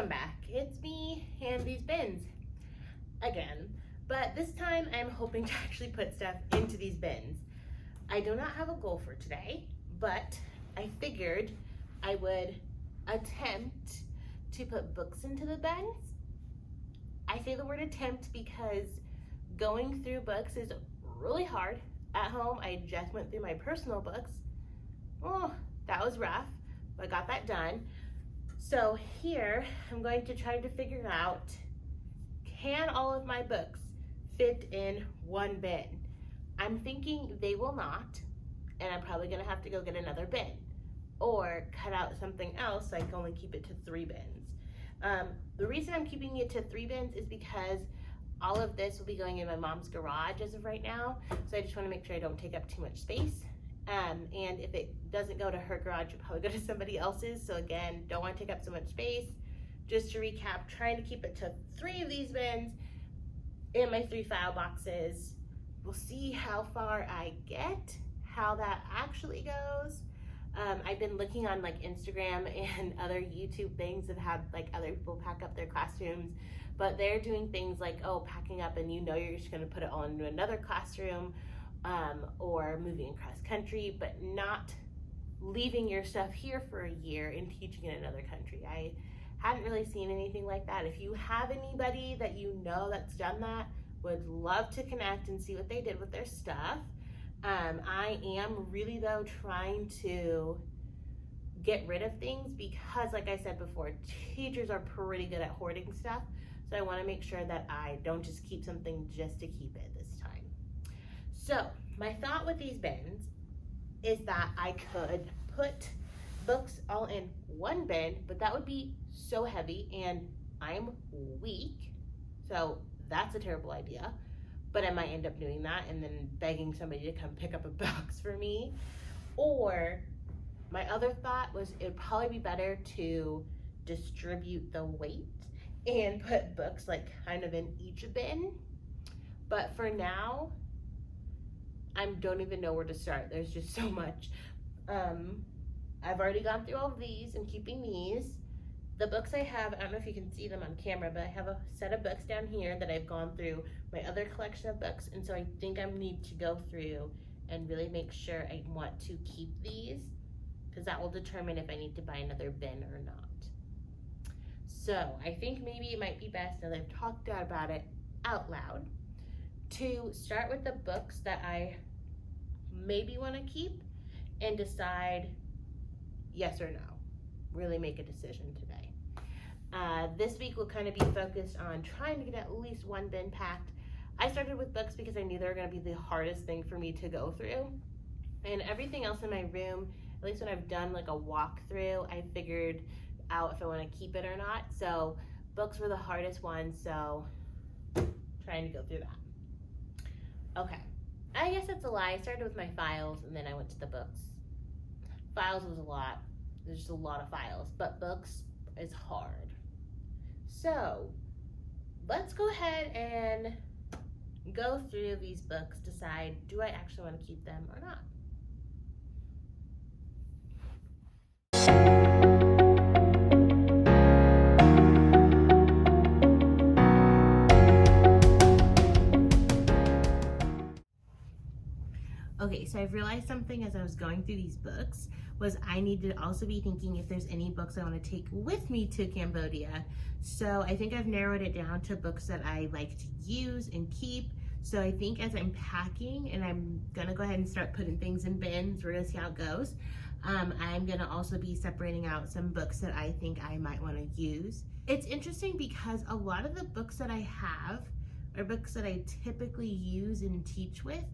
Welcome back. It's me and these bins again, but this time I'm hoping to actually put stuff into these bins. I do not have a goal for today, but I figured I would attempt to put books into the bins. I say the word attempt because going through books is really hard. At home, I just went through my personal books. Oh, that was rough, but I got that done. So here, I'm going to try to figure out, can all of my books fit in one bin? I'm thinking they will not, and I'm probably gonna have to go get another bin or cut out something else so I can only keep it to 3 bins. The reason I'm keeping it to 3 bins is because all of this will be going in my mom's garage as of right now, so I just wanna make sure I don't take up too much space. And if it doesn't go to her garage, it'll probably go to somebody else's. So again, don't want to take up so much space. Just to recap, trying to keep it to 3 of these bins in my 3 file boxes. We'll see how far I get, how that actually goes. I've been looking on like Instagram and other YouTube things that have like other people pack up their classrooms, but they're doing things like, oh, packing up and you're just gonna put it all into another classroom, or moving across country, but not leaving your stuff here for a year and teaching in another country. I hadn't really seen anything like that. If you have anybody that you know that's done that, would love to connect and see what they did with their stuff. I am really though trying to get rid of things because, like I said before, teachers are pretty good at hoarding stuff. So I want to make sure that I don't just keep something just to keep it this time. So my thought with these bins is that I could put books all in one bin, but that would be so heavy and I'm weak. So that's a terrible idea, but I might end up doing that and then begging somebody to come pick up a box for me. Or my other thought was it would probably be better to distribute the weight and put books like kind of in each bin. But for now, I don't even know where to start. There's just so much. I've already gone through all of these and keeping these. The books I have, I don't know if you can see them on camera, but I have a set of books down here that I've gone through my other collection of books. And so I think I need to go through and really make sure I want to keep these, because that will determine if I need to buy another bin or not. So I think maybe it might be best, now that I've talked about it out loud, to start with the books that I maybe want to keep and decide yes or no. Really make a decision today. This week will kind of be focused on trying to get at least 1 bin packed. I started with books because I knew they were going to be the hardest thing for me to go through. And everything else in my room, at least when I've done like a walkthrough, I figured out if I want to keep it or not. So books were the hardest ones, so trying to go through that. Okay, I guess that's a lie. I started with my files and then I went to the books. Files was a lot. There's just a lot of files, but books is hard. So let's go ahead and go through these books, decide, do I actually want to keep them or not? Okay, so I've realized something as I was going through these books was I need to also be thinking if there's any books I want to take with me to Cambodia. So I think I've narrowed it down to books that I like to use and keep. So I think as I'm packing, and I'm gonna go ahead and start putting things in bins, we're gonna see how it goes. I'm gonna also be separating out some books that I think I might want to use. It's interesting because a lot of the books that I have are books that I typically use and teach with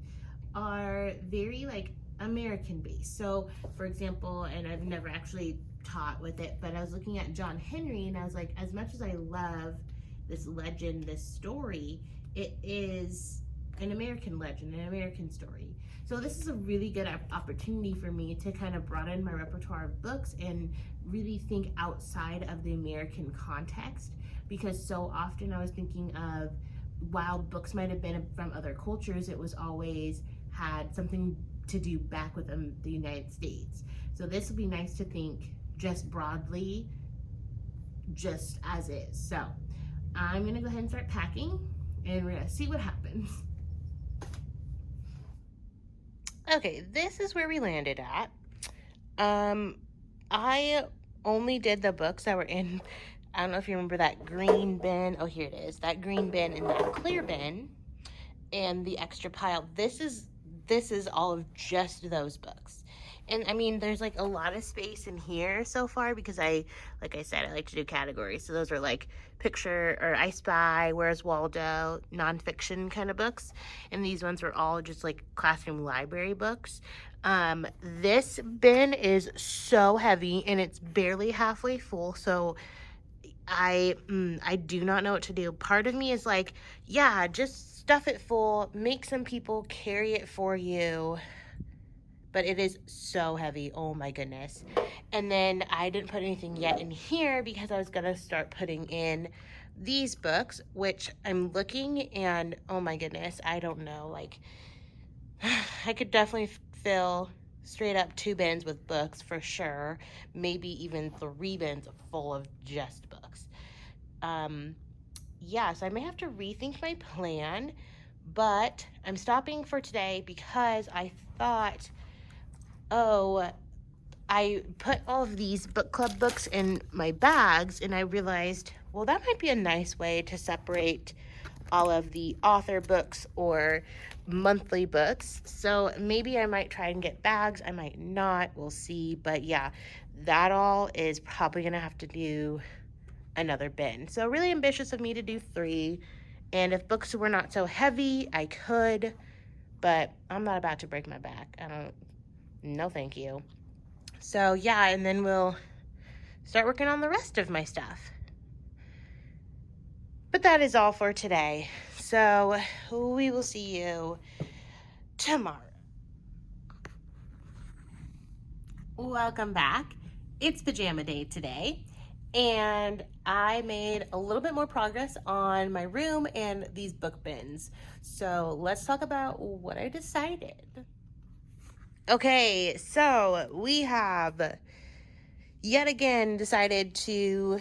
are very like American based. So for example, and I've never actually taught with it, but I was looking at John Henry and I was like, as much as I love this legend, this story, it is an American legend, an American story. So this is a really good opportunity for me to kind of broaden my repertoire of books and really think outside of the American context, because so often I was thinking of, while books might have been from other cultures, it was always had something to do back with the United States. So this would be nice to think just broadly just as is. So I'm gonna go ahead and start packing, and we're gonna see what happens. Okay, this is where we landed at. I only did the books that were in, I don't know if you remember that green bin. Oh, here it is. That green bin and that clear bin and the extra pile. This is all of just those books. And I mean, there's like a lot of space in here so far because like I said, I like to do categories. So those are like picture or I Spy, Where's Waldo, nonfiction kind of books. And these ones were all just like classroom library books. This bin is so heavy and it's barely halfway full. So I do not know what to do. Part of me is like, yeah, just stuff it full, make some people carry it for you. But it is so heavy. Oh my goodness. And then I didn't put anything yet in here because I was going to start putting in these books, which I'm looking and oh my goodness, I don't know. Like, I could definitely fill straight up 2 bins with books for sure. Maybe even 3 bins full of just books. Yeah, so I may have to rethink my plan, but I'm stopping for today because I thought, oh, I put all of these book club books in my bags and I realized, well, that might be a nice way to separate all of the author books or monthly books. So maybe I might try and get bags. I might not. We'll see. But yeah, that all is probably going to have to do another bin. So really ambitious of me to do 3. And if books were not so heavy, I could. But I'm not about to break my back. No thank you. So yeah, and then we'll start working on the rest of my stuff. But that is all for today. So we will see you tomorrow. Welcome back. It's pajama day today. And I made a little bit more progress on my room and these book bins. So let's talk about what I decided. Okay, so we have yet again decided to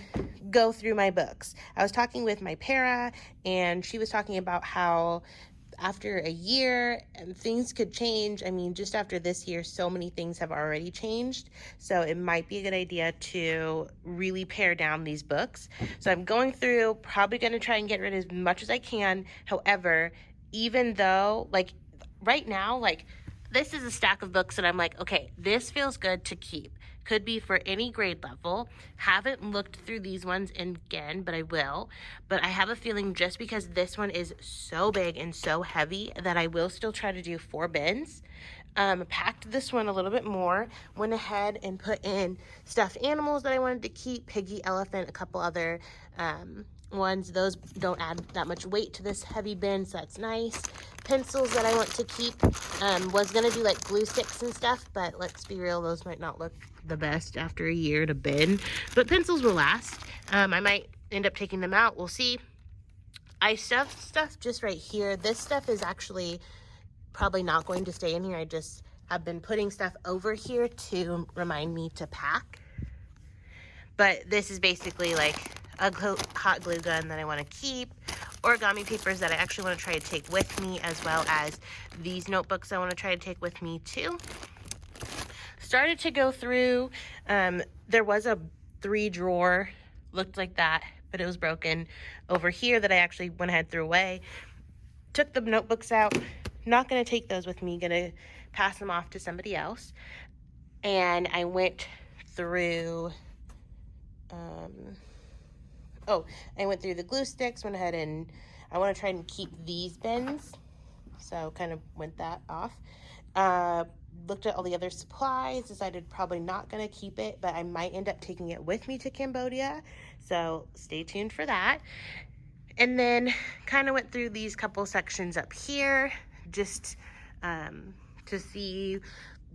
go through my books. I was talking with my para and she was talking about how after a year things could change. I mean, just after this year, so many things have already changed. So it might be a good idea to really pare down these books. So I'm going through, probably going to try and get rid of as much as I can. However, even though like right now, like this is a stack of books that I'm like, okay, this feels good to keep. Could be for any grade level. Haven't looked through these ones again, but I will. But I have a feeling just because this one is so big and so heavy that I will still try to do 4 bins. Packed this one a little bit more. Went ahead and put in stuffed animals that I wanted to keep. Piggy, elephant, a couple other ones. Those don't add that much weight to this heavy bin, so that's nice. Pencils that I want to keep. Was gonna do like glue sticks and stuff, but let's be real, those might not look the best after a year to bin. But pencils will last. I might end up taking them out. We'll see. I stuffed stuff just right here. This stuff is actually probably not going to stay in here. I just have been putting stuff over here to remind me to pack. But this is basically like a hot glue gun that I want to keep, origami papers that I actually want to try to take with me, as well as these notebooks I want to try to take with me too. Started to go through, there was a 3-drawer, looked like that, but it was broken over here that I actually went ahead and threw away. Took the notebooks out, not going to take those with me, going to pass them off to somebody else. And I went through, I went through the glue sticks, went ahead and I want to try and keep these bins. So kind of went that off. Looked at all the other supplies, decided probably not going to keep it, but I might end up taking it with me to Cambodia. So stay tuned for that. And then kind of went through these couple sections up here just to see,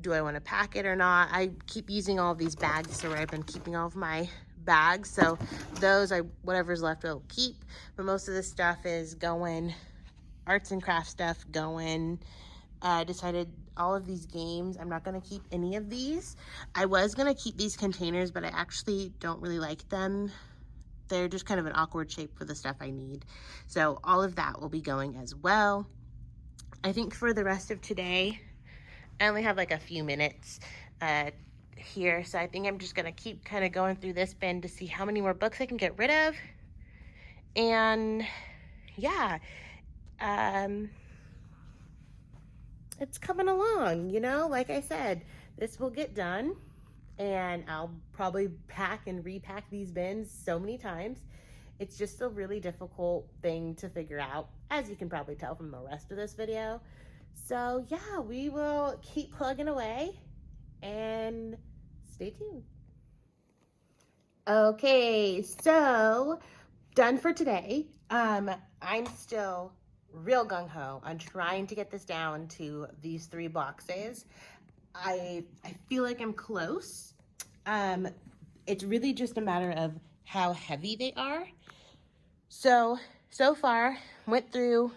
do I want to pack it or not? I keep using all of these bags, so I've been keeping all of my bags. So those, whatever's left I'll keep. But most of this stuff is going, arts and crafts stuff going. Decided all of these games, I'm not going to keep any of these. I was going to keep these containers, but I actually don't really like them they're just kind of an awkward shape for the stuff I need. So all of that will be going as well. I think for the rest of today, I only have like a few minutes here, so I think I'm just gonna keep kind of going through this bin to see how many more books I can get rid of. And yeah, it's coming along, you know, like I said, this will get done and I'll probably pack and repack these bins so many times. It's just a really difficult thing to figure out, as you can probably tell from the rest of this video. So yeah, we will keep plugging away and stay tuned. Okay, so done for today. I'm still real gung-ho on trying to get this down to these 3 boxes. I feel like I'm close. It's really just a matter of how heavy they are. So far, went through,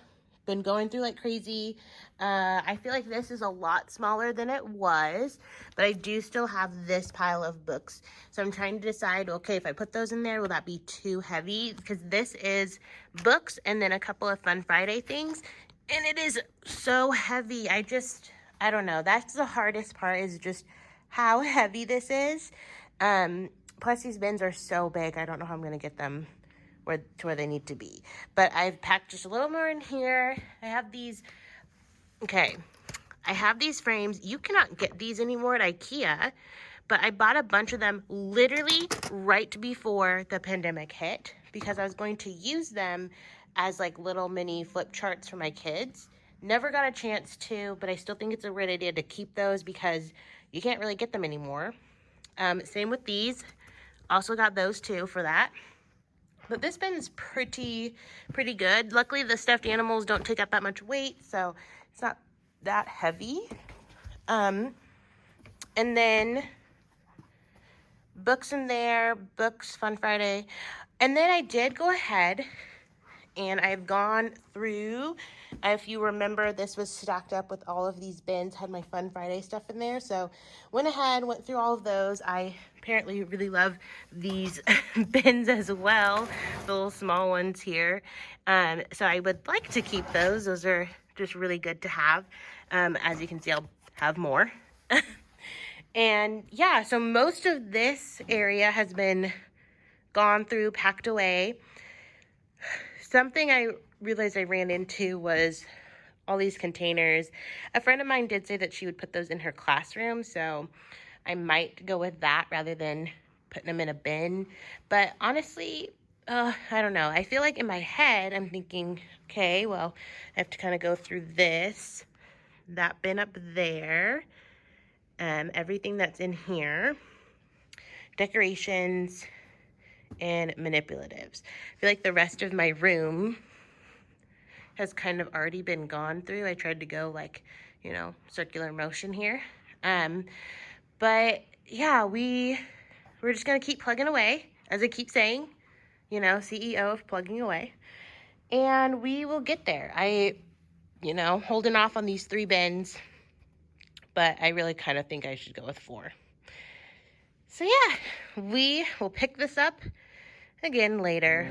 been going through like crazy. I feel like this is a lot smaller than it was, but I do still have this pile of books. So I'm trying to decide, okay, if I put those in there, will that be too heavy? Because this is books and then a couple of Fun Friday things, and it is so heavy. I don't know. That's the hardest part, is just how heavy this is. Plus these bins are so big, I don't know how I'm going to get them to where they need to be. But I've packed just a little more in here. I have these, okay, I have these frames. You cannot get these anymore at IKEA, but I bought a bunch of them literally right before the pandemic hit because I was going to use them as like little mini flip charts for my kids. Never got a chance to, but I still think it's a great idea to keep those because you can't really get them anymore. Same with these. Also got those too for that. But this bin is pretty good. Luckily, the stuffed animals don't take up that much weight, so it's not that heavy. And then books in there, books, Fun Friday. And then I did go ahead and I've gone through, if you remember, this was stacked up with all of these bins, had my Fun Friday stuff in there. So went ahead, went through all of those. I apparently really love these bins as well, the little small ones here. So I would like to keep those. Those are just really good to have. As you can see, I'll have more. And yeah, so most of this area has been gone through, packed away. Something I realized I ran into was all these containers. A friend of mine did say that she would put those in her classroom, so I might go with that rather than putting them in a bin. But honestly, I don't know. I feel like in my head, I'm thinking, okay, well, I have to kind of go through this, that bin up there, everything that's in here, decorations, and manipulatives. I feel like the rest of my room has kind of already been gone through. I tried to go like, you know, circular motion here. But yeah, we're just gonna keep plugging away, as I keep saying, you know, CEO of plugging away. And we will get there. Holding off on these 3 bins, but I really kind of think I should go with 4. So yeah, we will pick this up again later.